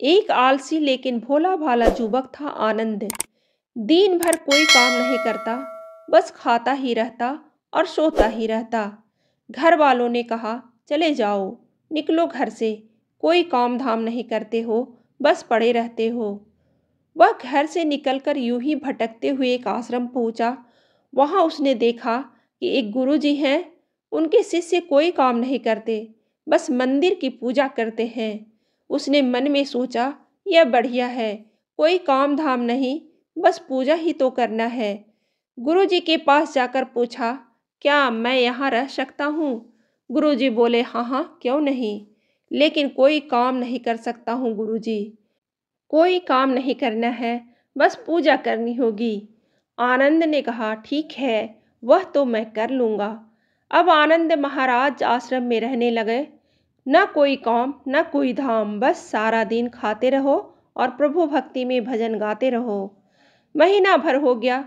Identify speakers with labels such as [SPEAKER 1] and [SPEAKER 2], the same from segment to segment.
[SPEAKER 1] एक आलसी लेकिन भोला भाला युवक था आनंद। दिन भर कोई काम नहीं करता, बस खाता ही रहता और सोता ही रहता। घर वालों ने कहा, चले जाओ, निकलो घर से, कोई काम धाम नहीं करते हो, बस पड़े रहते हो। वह घर से निकलकर यूं ही भटकते हुए एक आश्रम पहुंचा। वहां उसने देखा कि एक गुरुजी हैं। उनके शिष्य कोई काम नहीं करते, बस मंदिर की पूजा करते हैं। उसने मन में सोचा, यह बढ़िया है, कोई काम धाम नहीं, बस पूजा ही तो करना है। गुरुजी के पास जाकर पूछा, क्या मैं यहाँ रह सकता हूँ? गुरुजी बोले, हाँ हाँ, क्यों नहीं, लेकिन कोई काम नहीं कर सकता हूँ गुरुजी। कोई काम नहीं करना है, बस पूजा करनी होगी। आनंद ने कहा, ठीक है, वह तो मैं कर लूँगा। अब आनंद महाराज आश्रम में रहने लगे। न कोई काम न कोई धाम, बस सारा दिन खाते रहो और प्रभु भक्ति में भजन गाते रहो। महीना भर हो गया।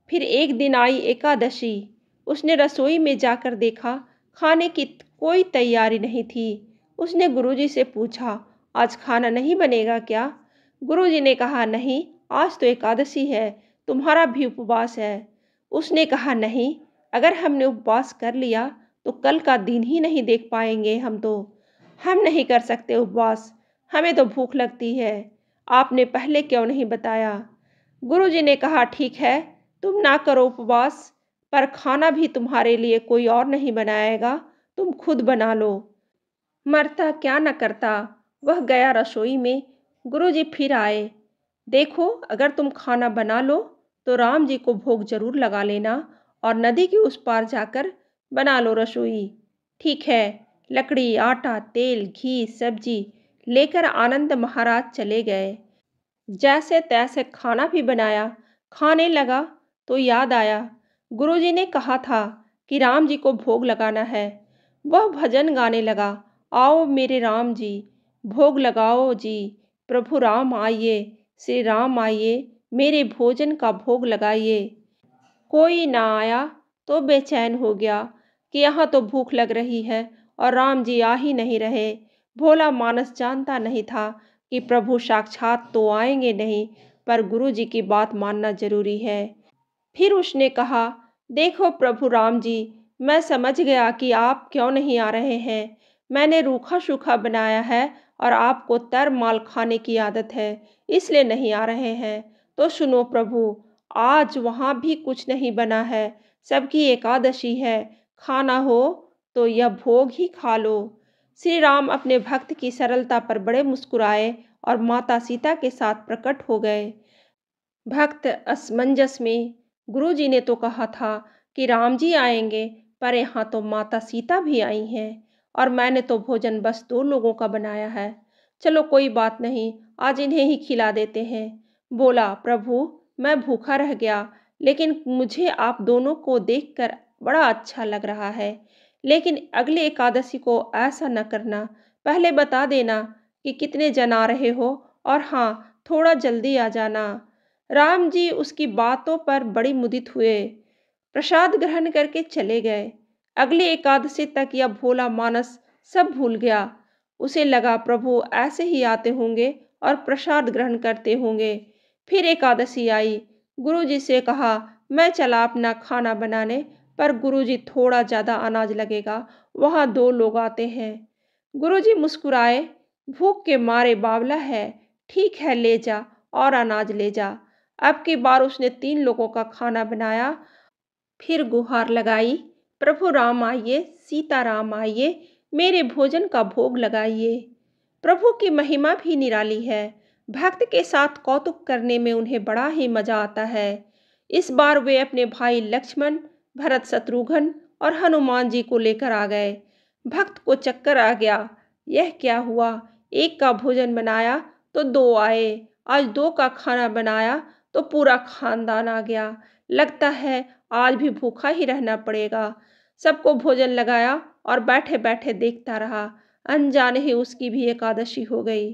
[SPEAKER 1] फिर एक दिन आई एकादशी। उसने रसोई में जाकर देखा, खाने की कोई तैयारी नहीं थी। उसने गुरुजी से पूछा, आज खाना नहीं बनेगा क्या? गुरुजी ने कहा, नहीं, आज तो एकादशी है, तुम्हारा भी उपवास है। उसने कहा, नहीं, अगर हमने उपवास कर लिया तो कल का दिन ही नहीं देख पाएंगे। हम नहीं कर सकते उपवास, हमें तो भूख लगती है। आपने पहले क्यों नहीं बताया? गुरुजी ने कहा, ठीक है, तुम ना करो उपवास, पर खाना भी तुम्हारे लिए कोई और नहीं बनाएगा, तुम खुद बना लो। मरता क्या न करता। वह गया रसोई में। गुरुजी फिर आए। देखो, अगर तुम खाना बना लो तो राम जी को भोग जरूर लगा लेना और नदी के उस पार जाकर बना लो रसोई। ठीक है। लकड़ी, आटा, तेल, घी, सब्जी लेकर आनंद महाराज चले गए। जैसे तैसे खाना भी बनाया। खाने लगा तो याद आया, गुरुजी ने कहा था कि राम जी को भोग लगाना है। वह भजन गाने लगा, आओ मेरे राम जी, भोग लगाओ जी, प्रभु राम आइए, श्री राम आइए, मेरे भोजन का भोग लगाइए। कोई ना आया तो बेचैन हो गया कि यहाँ तो भूख लग रही है और राम जी आ ही नहीं रहे। भोला मानस जानता नहीं था कि प्रभु साक्षात तो आएंगे नहीं, पर गुरु जी की बात मानना जरूरी है। फिर उसने कहा, देखो प्रभु राम जी, मैं समझ गया कि आप क्यों नहीं आ रहे हैं। मैंने रूखा सूखा बनाया है और आपको तर माल खाने की आदत है, इसलिए नहीं आ रहे हैं। तो सुनो प्रभु, आज वहाँ भी कुछ नहीं बना है, सबकी एकादशी है। खाना हो तो यह भोग ही खा लो। श्री राम अपने भक्त की सरलता पर बड़े मुस्कुराए और माता सीता के साथ प्रकट हो गए। भक्त असमंजस में, गुरुजी ने तो कहा था कि राम जी आएंगे, पर यहाँ तो माता सीता भी आई हैं और मैंने तो भोजन बस 2 लोगों का बनाया है। चलो कोई बात नहीं, आज इन्हें ही खिला देते हैं। बोला, प्रभु मैं भूखा रह गया, लेकिन मुझे आप दोनों को देखकर बड़ा अच्छा लग रहा है। लेकिन अगले एकादशी को ऐसा न करना, पहले बता देना कि कितने जन आ रहे हो, और हाँ, थोड़ा जल्दी आ जाना। राम जी उसकी बातों पर बड़ी मुदित हुए, प्रसाद ग्रहण करके चले गए। अगली एकादशी तक यह भोला मानस सब भूल गया। उसे लगा प्रभु ऐसे ही आते होंगे और प्रसाद ग्रहण करते होंगे। फिर एकादशी आई। गुरुजी से कहा, मैं चला अपना खाना बनाने, पर गुरुजी थोड़ा ज़्यादा अनाज लगेगा, वहाँ 2 लोग आते हैं। गुरुजी मुस्कुराए, भूख के मारे बावला है, ठीक है ले जा और अनाज ले जा। अब की बार उसने 3 लोगों का खाना बनाया। फिर गुहार लगाई, प्रभु राम आइए, सीता राम आइए, मेरे भोजन का भोग लगाइए। प्रभु की महिमा भी निराली है। भक्त के साथ कौतुक करने में उन्हें बड़ा ही मजा आता है। इस बार वे अपने भाई लक्ष्मण, भरत, शत्रुघ्न और हनुमान जी को लेकर आ गए। भक्त को चक्कर आ गया। यह क्या हुआ? एक का भोजन बनाया तो 2 आए, आज 2 का खाना बनाया तो पूरा खानदान आ गया। लगता है आज भी भूखा ही रहना पड़ेगा। सबको भोजन लगाया और बैठे बैठे देखता रहा। अनजाने ही उसकी भी एकादशी हो गई।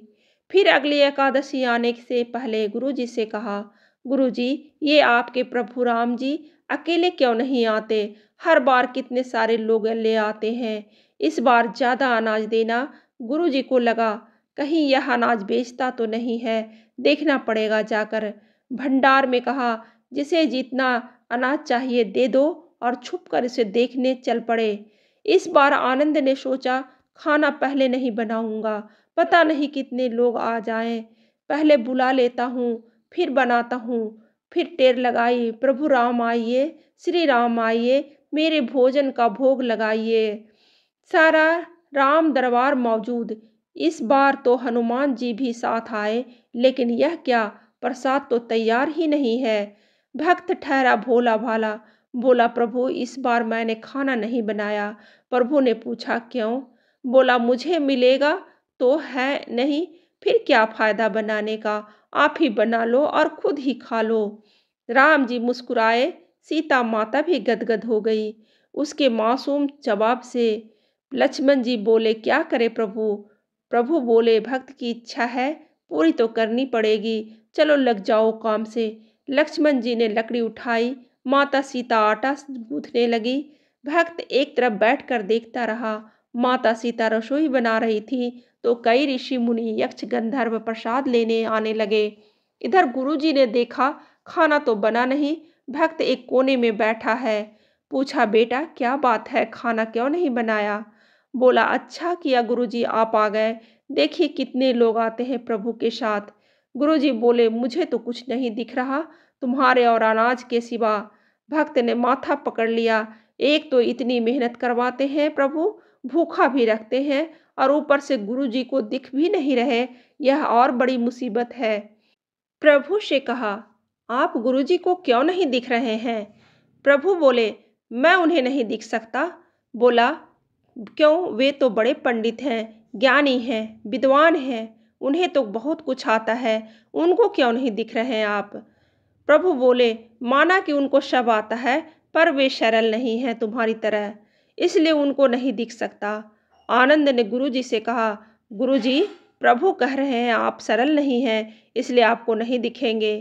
[SPEAKER 1] फिर अगली एकादशी आने से पहले गुरुजी से कहा, गुरुजी, ये आपके प्रभु राम जी अकेले क्यों नहीं आते? हर बार कितने सारे लोग ले आते हैं। इस बार ज़्यादा अनाज देना। गुरुजी को लगा कहीं यह अनाज बेचता तो नहीं है, देखना पड़ेगा जाकर। भंडार में कहा, जिसे जितना अनाज चाहिए दे दो और छुपकर इसे देखने चल पड़े। इस बार आनंद ने सोचा, खाना पहले नहीं बनाऊंगा, पता नहीं कितने लोग आ जाएं। पहले बुला लेता हूँ, फिर बनाता हूँ। फिर टेर लगाई, प्रभु राम आइए, श्री राम आइए, मेरे भोजन का भोग लगाइए। सारा राम दरबार मौजूद। इस बार तो हनुमान जी भी साथ आए, लेकिन यह क्या, प्रसाद तो तैयार ही नहीं है। भक्त ठहरा भोला भाला, बोला, प्रभु इस बार मैंने खाना नहीं बनाया। प्रभु ने पूछा, क्यों? बोला, मुझे मिलेगा तो है नहीं, फिर क्या फायदा बनाने का, आप ही बना लो और खुद ही खा लो। राम जी मुस्कुराए, सीता माता भी गदगद हो गई उसके मासूम जवाब से। लक्ष्मण जी बोले, क्या करे प्रभु? प्रभु बोले, भक्त की इच्छा है, पूरी तो करनी पड़ेगी, चलो लग जाओ काम से। लक्ष्मण जी ने लकड़ी उठाई, माता सीता आटा गूंथने लगी। भक्त एक तरफ बैठकर देखता रहा। माता सीता रसोई बना रही थी तो कई ऋषि मुनि यक्ष गंधर्व प्रसाद लेने आने लगे। इधर गुरुजी ने देखा, खाना तो बना नहीं, भक्त एक कोने में बैठा है। पूछा, बेटा क्या बात है, खाना क्यों नहीं बनाया? बोला, अच्छा किया गुरुजी आप आ गए, देखिए कितने लोग आते हैं प्रभु के साथ। गुरुजी बोले, मुझे तो कुछ नहीं दिख रहा तुम्हारे और अनाज के सिवा। भक्त ने माथा पकड़ लिया, एक तो इतनी मेहनत करवाते हैं प्रभु, भूखा भी रखते हैं और ऊपर से गुरुजी को दिख भी नहीं रहे, यह और बड़ी मुसीबत है। प्रभु से कहा, आप गुरुजी को क्यों नहीं दिख रहे हैं? प्रभु बोले, मैं उन्हें नहीं दिख सकता। बोला, क्यों? वे तो बड़े पंडित हैं, ज्ञानी हैं, विद्वान हैं, उन्हें तो बहुत कुछ आता है, उनको क्यों नहीं दिख रहे हैं आप? प्रभु बोले, माना कि उनको सब आता है, पर वे सरल नहीं हैं तुम्हारी तरह, इसलिए उनको नहीं दिख सकता। आनंद ने गुरुजी से कहा, गुरुजी प्रभु कह रहे हैं आप सरल नहीं हैं, इसलिए आपको नहीं दिखेंगे।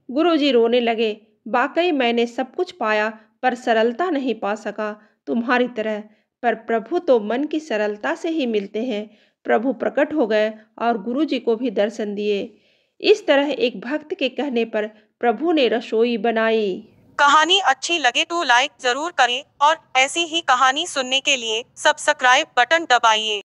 [SPEAKER 1] गुरुजी रोने लगे, वाकई मैंने सब कुछ पाया पर सरलता नहीं पा सका तुम्हारी तरह। पर प्रभु तो मन की सरलता से ही मिलते हैं। प्रभु प्रकट हो गए और गुरुजी को भी दर्शन दिए। इस तरह एक भक्त के कहने पर प्रभु ने रसोई बनाई।
[SPEAKER 2] कहानी अच्छी लगे तो लाइक जरूर करें और ऐसी ही कहानी सुनने के लिए सब्सक्राइब बटन दबाइए।